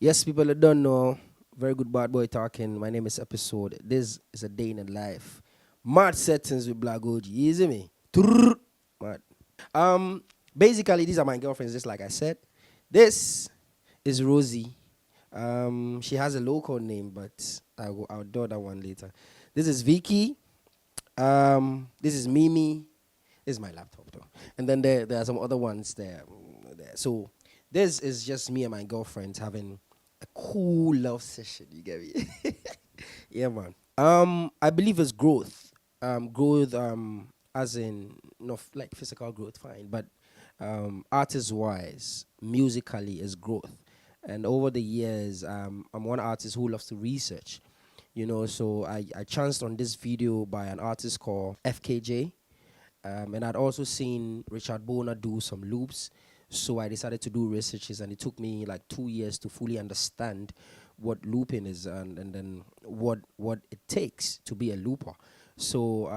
Yes, people that don't know, very good bad boy talking. My name is Epixode. This is a day in the life. Mad settings with Blagogee. Easy me. Trrr. Mad. Basically, these are my girlfriends, just like I said. This is Rosie. She has a local name, but I'll do that one later. This is Vicky. This is Mimi. This is my laptop though. And then there are some other ones there. So this is just me and my girlfriends having a cool love session. You get me? Yeah, man. I believe it's growth. Growth. As in not like physical growth, fine, but artist wise, musically is growth. And over the years, I'm one artist who loves to research. So I chanced on this video by an artist called FKJ. And I'd also seen Richard Bona do some loops. So I decided to do researches, and it took me like 2 years to fully understand what looping is and then what it takes to be a looper. So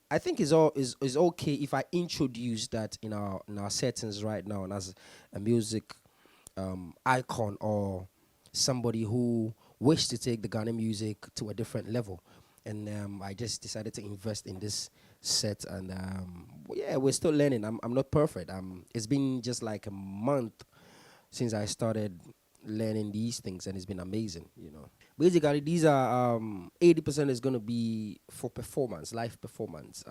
I think is okay if I introduce that in our settings right now, and as a music icon or somebody who wished to take the Ghana music to a different level. And I just decided to invest in this set, and yeah, we're still learning. I'm not perfect. It's been just like a month since I started learning these things, and it's been amazing. Basically, these are 80% is gonna be for performance, live performance.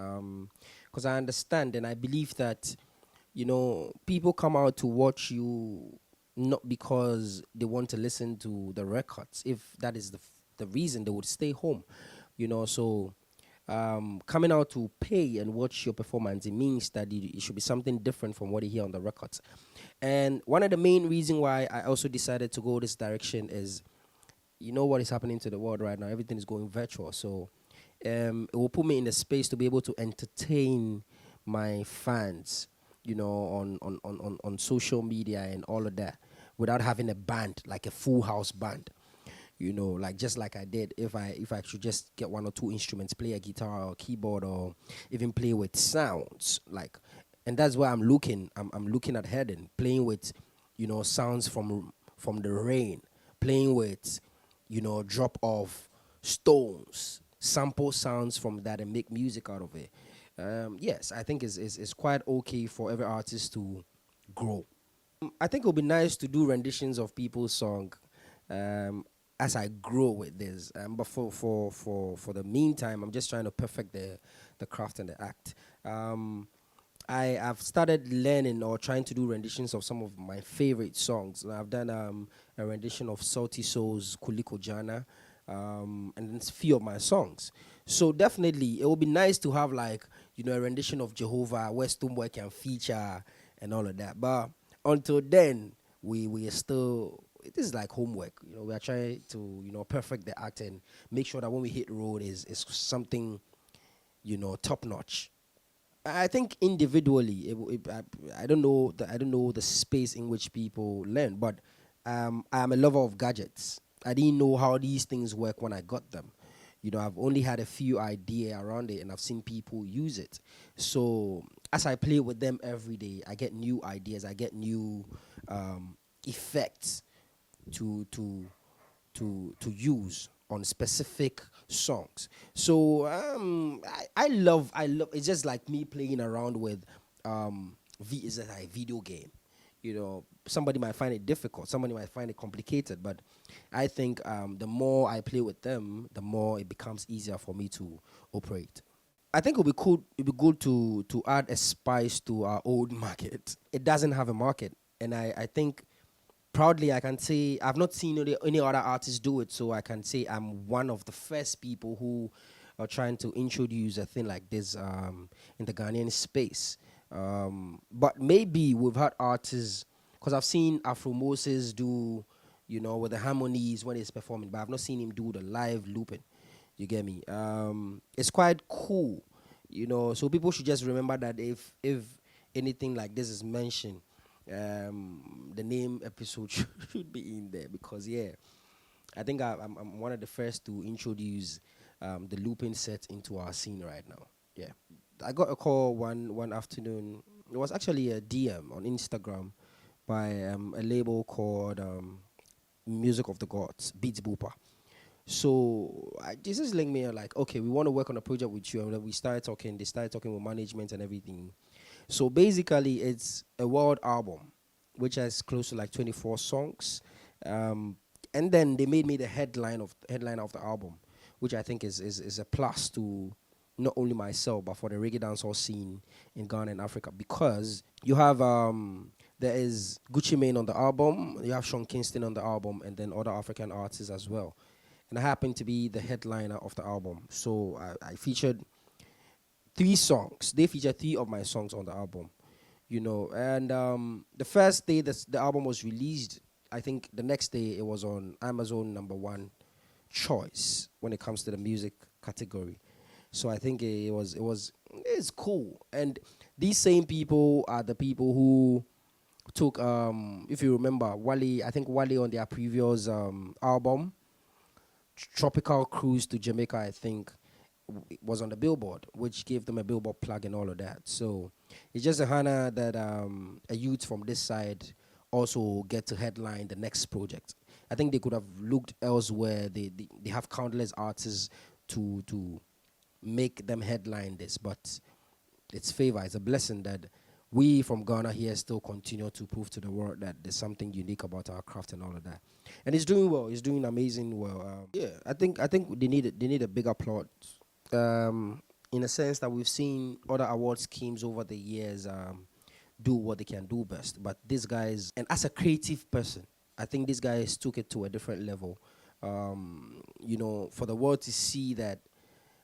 Because I understand and I believe that people come out to watch you not because they want to listen to the records. If that is the reason, they would stay home. So coming out to pay and watch your performance, it means that it should be something different from what you hear on the records. And one of the main reasons why I also decided to go this direction is, what is happening to the world right now. Everything is going virtual, so it will put me in a space to be able to entertain my fans, on social media and all of that, without having a band, like a full house band. Like just like I did, if I should just get one or two instruments, play a guitar or keyboard, or even play with sounds, like, and that's where I'm looking at heading, playing with, sounds from the rain, playing with, drop of stones, sample sounds from that and make music out of it. Yes, I think it's quite okay for every artist to grow. I think it would be nice to do renditions of people's song um, as I grow with this. But for the meantime, I'm just trying to perfect the craft and the act. I've started learning or trying to do renditions of some of my favorite songs. And I've done a rendition of Salty Soul's Kuliko Jana, and then a few of my songs. So definitely, it would be nice to have like a rendition of Jehovah where Stoneboy can feature and all of that. But until then, we are still. It is like homework. We are trying to perfect the act and make sure that when we hit road is something top notch. I think individually, I don't know the space in which people learn, but I'm a lover of gadgets. I didn't know how these things work when I got them. I've only had a few idea around it, and I've seen people use it. So as I play with them every day, I get new ideas. I get new effects to to use on specific songs. So I love it's just like me playing around with is it a video game. Somebody might find it difficult, somebody might find it complicated, but I think the more I play with them, the more it becomes easier for me to operate. I think it'll be good to add a spice to our old market. It doesn't have a market, and I think proudly I can say I've not seen any other artists do it, so I can say I'm one of the first people who are trying to introduce a thing like this in the Ghanaian space. But maybe we've had artists, because I've seen Afro Moses do, with the harmonies when he's performing, but I've not seen him do the live looping. You get me? It's quite cool, So people should just remember that if anything like this is mentioned, the name episode should be in there, because yeah, I think I'm one of the first to introduce the looping set into our scene right now. Yeah, I got a call one afternoon. It was actually a DM on Instagram by a label called music of the gods, Beats Booper. So this is linked me like, okay, we want to work on a project with you, and then we started talking. They started talking with management and everything. So basically, it's a world album, which has close to like 24 songs, um, and then they made me the headline of the album, which I think is a plus to not only myself but for the reggae dancehall scene in Ghana and Africa, because you have there is Gucci Mane on the album, you have Sean Kingston on the album, and then other African artists as well. And I happened to be the headliner of the album, so I featured three songs. They featured three of my songs on the album, you know. And the first day that the album was released, I think the next day it was on Amazon #1 choice when it comes to the music category. So I think it's cool. And these same people are the people who took if you remember Wale, I think Wale on their previous album Tropical Cruise to Jamaica, I think was on the Billboard, which gave them a Billboard plug and all of that. So it's just a honor that a youth from this side also get to headline the next project. I think they could have looked elsewhere. They have countless artists to make them headline this, but it's favor. It's a blessing that we from Ghana here still continue to prove to the world that there's something unique about our craft and all of that. And it's doing well. It's doing amazing well. Yeah, I think they need a bigger plot. In a sense that we've seen other award schemes over the years do what they can do best, but this guys, and as a creative person, I think these guys took it to a different level. You know, for the world to see that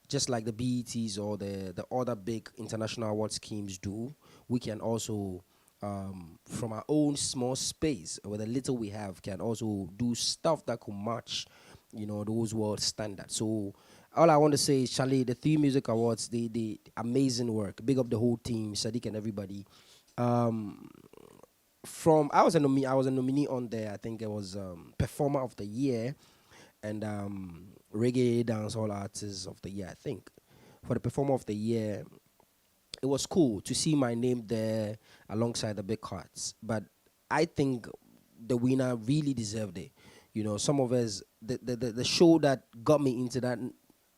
just like the BETs or the other big international award schemes do, we can also, from our own small space, with the little we have, can also do stuff that could match, you know, those world standards. So all I want to say is, Charlie, the 3Music Awards, they amazing work. Big up the whole team, Sadiq and everybody. Um, from I was a nominee on there. I think it was Performer of the Year and Reggae Dancehall Artist of the Year. I think for the Performer of the Year, it was cool to see my name there alongside the big hearts. But I think the winner really deserved it. You know, some of us, the show that got me into that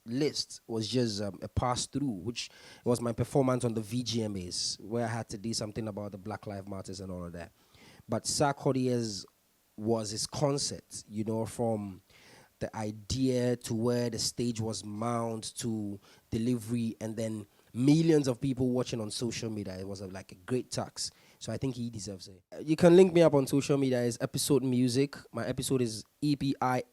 list was just a pass through, which was my performance on the VGMAs, where I had to do something about the Black Lives Matters and all of that. But Sarkodie's was his concept, you know, from the idea to where the stage was mounted to delivery, and then millions of people watching on social media. It was like a great tax. So I think he deserves it. You can link me up on social media as Epixode Music. My episode is EPIXODE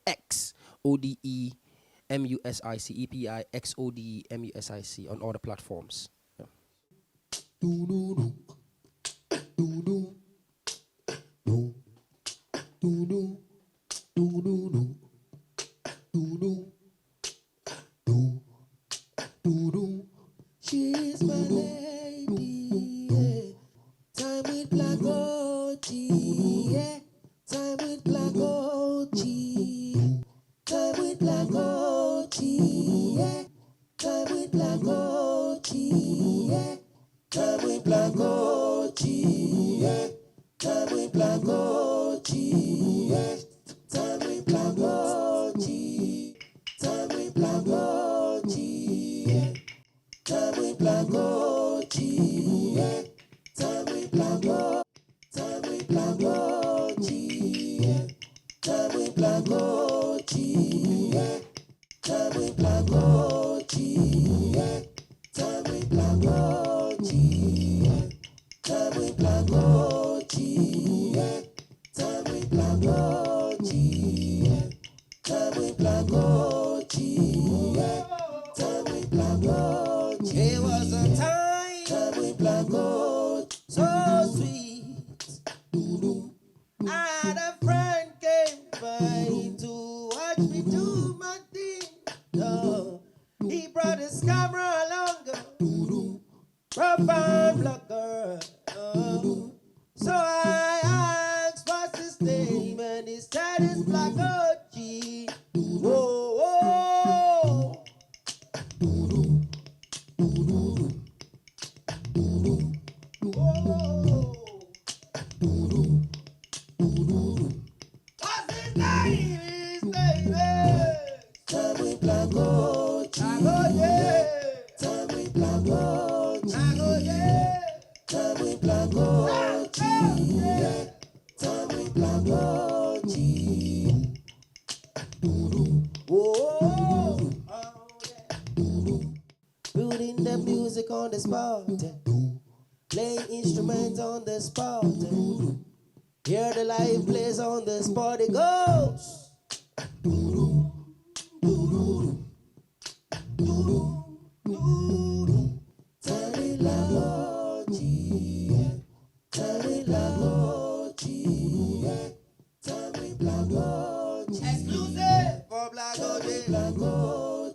MUSIC, EPIXODE MUSIC on all the platforms. Yeah. She's my lady, yeah. Time with Blagogee, yeah. Time with Blagogee. Time with Blagogee, yeah. Time with Blagogee, yeah. Time with Blagogee, yeah. Time with Blagogee, yeah. Time with Blagogee. Time with Blagogee, yeah. Time with Blagogee, yeah. Time with Blagogee. Time with Blagogee, yeah. Time with Blagogee, yeah. Time with Blagogee, yeah. Time with Blagogee, yeah. Time with Blagogee, yeah. Time with Blagogee, yeah. Time with Blagogee, yeah. Time with Blagogee. It was a time with Blagogee, so sweet. I had a friend came by to watch me do my thing. Oh, he brought his camera along, profile blogger. Oh, so I asked what's his name, and he said it's Blagogee. Whoa, whoa. What's his name? Time with Blagogee. Time with Blagogee. Time with Blagogee. Time with Blagogee. Oh, building the music on the spot. Playing instruments on the spot. Hear the live plays on the spot. It goes. Terry Blagogee, Terry Blagogee, Terry Blagogee. Exclusive for Blagogee,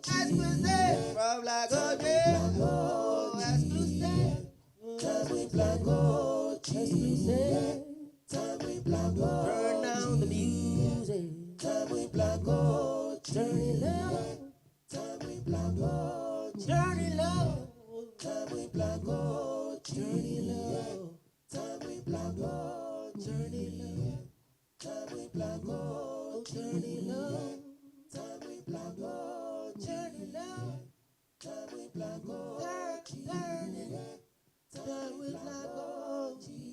exclusive for Blagogee, exclusive. Terry Blagogee, exclusive. Terry Blagogee. Turn down the music. Terry Blagogee, turn it low. Terry Blagogee, turn it low. Terry Blagogee, turn it low. Terry Blagogee, turn it low. Terry Blagogee, turn it low. Terry Blagogee, turn it low. Terry Blagogee, turn it low. Terry Blagogee.